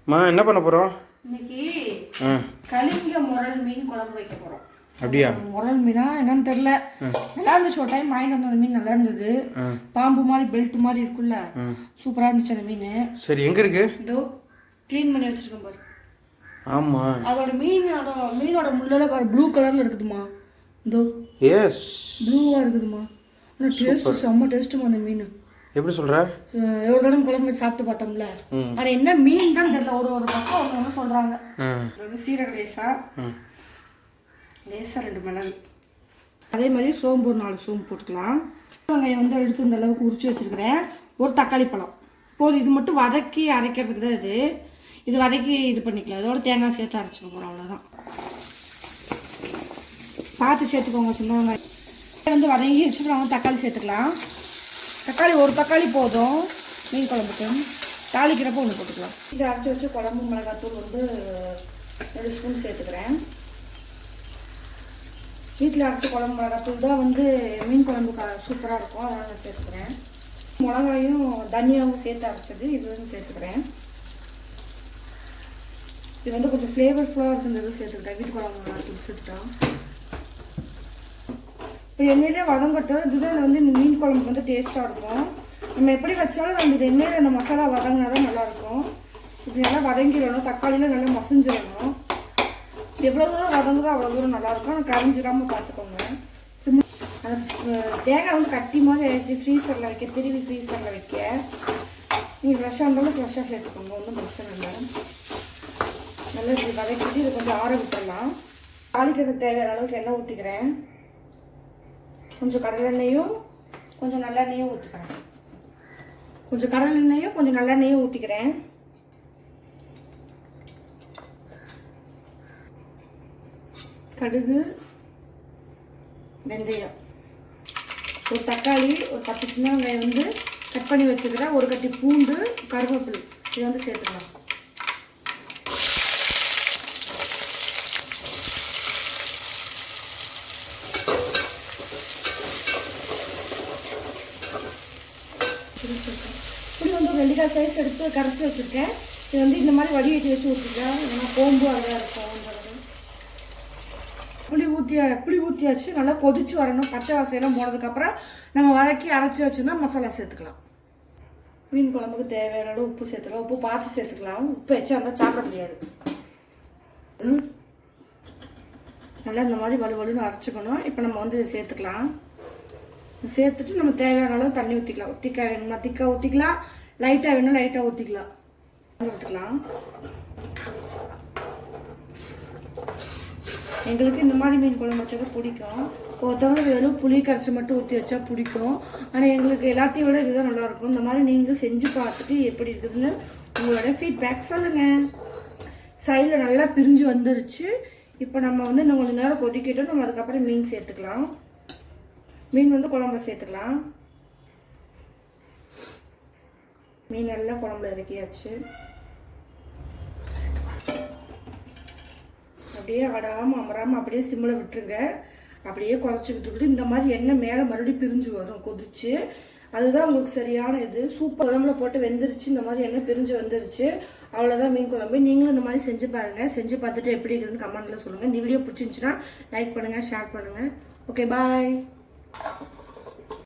அம்மா என்ன பண்ண போகிறோம் இன்னைக்கு? கலிங்க முரல் மீன் குழம்பு வைக்க போகிறோம். அப்படியா? முரல் மீனா என்னன்னு தெரியல, நல்லா இருந்துச்சு. ஒரு டைம் வாங்கிட்டு வந்த மீன் நல்லா இருந்தது. பாம்பு மாதிரி பெல்ட் மாதிரி இருக்குல்ல, சூப்பராக இருந்துச்சு அந்த மீன். சரி, எங்கே இருக்கு? இதோ க்ளீன் பண்ணி வச்சிருக்கேன் பாரு. ஆமாம், அதோட மீனோட முள்ளெல்லாம் பாரு, ப்ளூ கலரில் இருக்குதுமா. இதோ எஸ், ப்ளூவாக இருக்குதுமா. ஆனால் டேஸ்ட்டு செம்ம டேஸ்ட்டுமா அந்த மீன். எப்படி சொல்கிற? ஒரு தடவை குழம்பு சாப்பிட்டு பார்த்தோம்ல, ஆனால் என்ன மீன் தான் தெரியல. ஒரு பக்கம் ஒன்று சொல்கிறாங்க. சீரக லேசாக 2 மிளகு, அதே மாதிரி சோம்பு ஒரு 4 சோம்பு போட்டுக்கலாம். வெங்காயம் வந்து எடுத்து இந்த அளவுக்கு உரிச்சு வச்சுருக்கிறேன். ஒரு தக்காளி பழம் போதும். இது மட்டும் வதக்கி அரைக்கிறதுக்கு தான் இது வதக்கி இது பண்ணிக்கலாம். இதோட தேங்காய் சேர்த்து அரைச்சிக்க போகிறோம், அவ்வளோதான். பார்த்து சேர்த்துக்கோங்க. சின்ன வெங்காயம் வந்து வதங்கி வச்சுக்கிறோம். தக்காளி சேர்த்துக்கலாம். தக்காளி ஒரு தக்காளி போதும் மீன் குழம்புக்கு. தாளிக்கிறப்போ ஒன்று போட்டுக்கலாம். இதை அரைச்சி வச்சு குழம்பு மிளகாத்தூள் வந்து 2 ஸ்பூன் சேர்த்துக்கிறேன். வீட்டில் அரைச்சி குழம்பு மிளகாத்தூள் தான் வந்து மீன் குழம்புக்கு சூப்பராக இருக்கும், அதனால் நான் சேர்த்துக்கிறேன். மிளகாயும் தனியாகவும் சேர்த்து அரைச்சது இது வந்து சேர்த்துக்கிறேன். இது வந்து கொஞ்சம் ஃப்ளேவர்ஃபுல்லாக இருக்குன்றது சேர்த்துக்கிட்டேன். வீட்டு குழம்பு மிளகாத்தூள் சேர்த்துட்டோம். இப்போ எண்ணெயிலே வதங்கட்டும். இதுதான் வந்து இந்த மீன் குழம்புக்கு வந்து டேஸ்ட்டாக இருக்கும். நம்ம எப்படி வச்சாலும் நம்ம இது எண்ணெயில் அந்த மசாலா வதங்கினா தான் நல்லாயிருக்கும். இப்படி நல்லா வதங்கிடணும். தக்காளியில் நல்லா மசிஞ்சிடணும். எவ்வளோ தூரம் வதங்குதோ அவ்வளோ தூரம் நல்லாயிருக்கும். ஆனால் கரைஞ்சிடாமல் பார்த்துக்கோங்க. அந்த தேங்காய் வந்து கட்டி மாதிரி ஆயிடுச்சு. ஃப்ரீசரில் வைக்க, திருவி ஃப்ரீசரில் வைக்க. நீங்கள் ஃப்ரெஷ்ஷாக இருந்தாலும் ஃப்ரெஷ்ஷாக சேர்த்துக்கோங்க, ஒன்றும் பிரச்சனை இல்லை. நல்லா இப்படி வதக்கிட்டு இது கொஞ்சம் ஆற விட்டுடலாம். தாளிக்கிறதுக்கு தேவையான அளவுக்கு எண்ணெய் ஊற்றிக்கிறேன். கொஞ்சம் கடலெண்ணெயும் கொஞ்சம் நல்லெண்ணெயும் ஊற்றிக்கிறேன். கொஞ்சம் கடலெண்ணெயும் கொஞ்சம் நல்லெண்ணெயும் ஊற்றிக்கிறேன். கடுகு, வெந்தயம், ஒரு தக்காளி, ஒரு 10 சின்ன வெங்காயம் வந்து கட் பண்ணி வச்சுக்கிறேன். ஒரு கட்டி பூண்டு, கருவேப்பிலை இதை வந்து சேர்த்துக்கலாம். இப்படி வந்து ஒரு 2 சைஸ் எடுத்து கரைச்சி வச்சுருக்கேன். இது வந்து இந்த மாதிரி வடிகட்டி வச்சு ஊற்றிக்கலாம். ஏன்னா கோம்பு அழகாக இருக்கும். புளி ஊற்றியாச்சு. நல்லா கொதிச்சு வரணும். பச்சை வாசையெல்லாம் போனதுக்கப்புறம் நம்ம வதக்கி அரைச்சி வச்சுருந்தா மசாலா சேர்த்துக்கலாம். மீன் குழம்புக்கு தேவையான அளவு உப்பு சேர்த்துக்கலாம். உப்பு பார்த்து சேர்த்துக்கலாம். உப்பு வச்சா இருந்தால் சாப்பிட முடியாது. நல்லா இந்த மாதிரி வலுவலுன்னு அரைச்சிக்கணும். இப்போ நம்ம வந்து இதை சேர்த்துக்கலாம். சேர்த்துட்டு நம்ம தேவையான அளவு தண்ணி ஊற்றிக்கலாம். திக்காக வேணும்னா திக்காக ஊற்றிக்கலாம், லைட்டாக வேணும் லைட்டாக ஊற்றிக்கலாம். ஊற்றிக்கலாம். எங்களுக்கு இந்த மாதிரி மீன் குழம்பு வச்சா பிடிக்கும். ஒருத்தவங்களுக்கு வெறும் புளி கரைச்சி மட்டும் ஊற்றி வச்சா பிடிக்கும். ஆனால் எங்களுக்கு எல்லாத்தையும் விட இதுதான் நல்லாயிருக்கும். இந்த மாதிரி நீங்களும் செஞ்சு பார்த்துட்டு எப்படி இருக்குதுன்னு உங்களோட ஃபீட்பேக் சொல்லுங்கள். சைடில் நல்லா பிரிஞ்சு வந்துருச்சு. இப்போ நம்ம வந்து இன்னும் கொஞ்சம் நேரம் கொதிக்கிட்டோம். நம்ம அதுக்கப்புறம் மீன் சேர்த்துக்கலாம். மீன் வந்து குழம்புல சேர்த்துக்கலாம். மீன் நல்லா குழம்புல இறக்கியாச்சு. அப்படியே அடாமல் அமராமல் அப்படியே சிம்மில் விட்டுருங்க. அப்படியே குறைச்சிக்கிட்டு இந்த மாதிரி எண்ணெய் மேலே மறுபடியும் பிரிஞ்சு வரும் கொதிச்சு. அதுதான் உங்களுக்கு சரியான இது. சூப்பர் குழம்புல போட்டு வெந்துருச்சு. இந்த மாதிரி எண்ணெய் பிரிஞ்சு வந்துருச்சு. அவ்வளோதான் மீன் குழம்பு. நீங்களும் இந்த மாதிரி செஞ்சு பாருங்கள். செஞ்சு பார்த்துட்டு எப்படி இருக்குதுன்னு கமெண்ட்டில் சொல்லுங்கள். இந்த வீடியோ பிடிச்சிருந்துச்சுன்னா லைக் பண்ணுங்கள், ஷேர் பண்ணுங்கள். ஓகே, பாய்.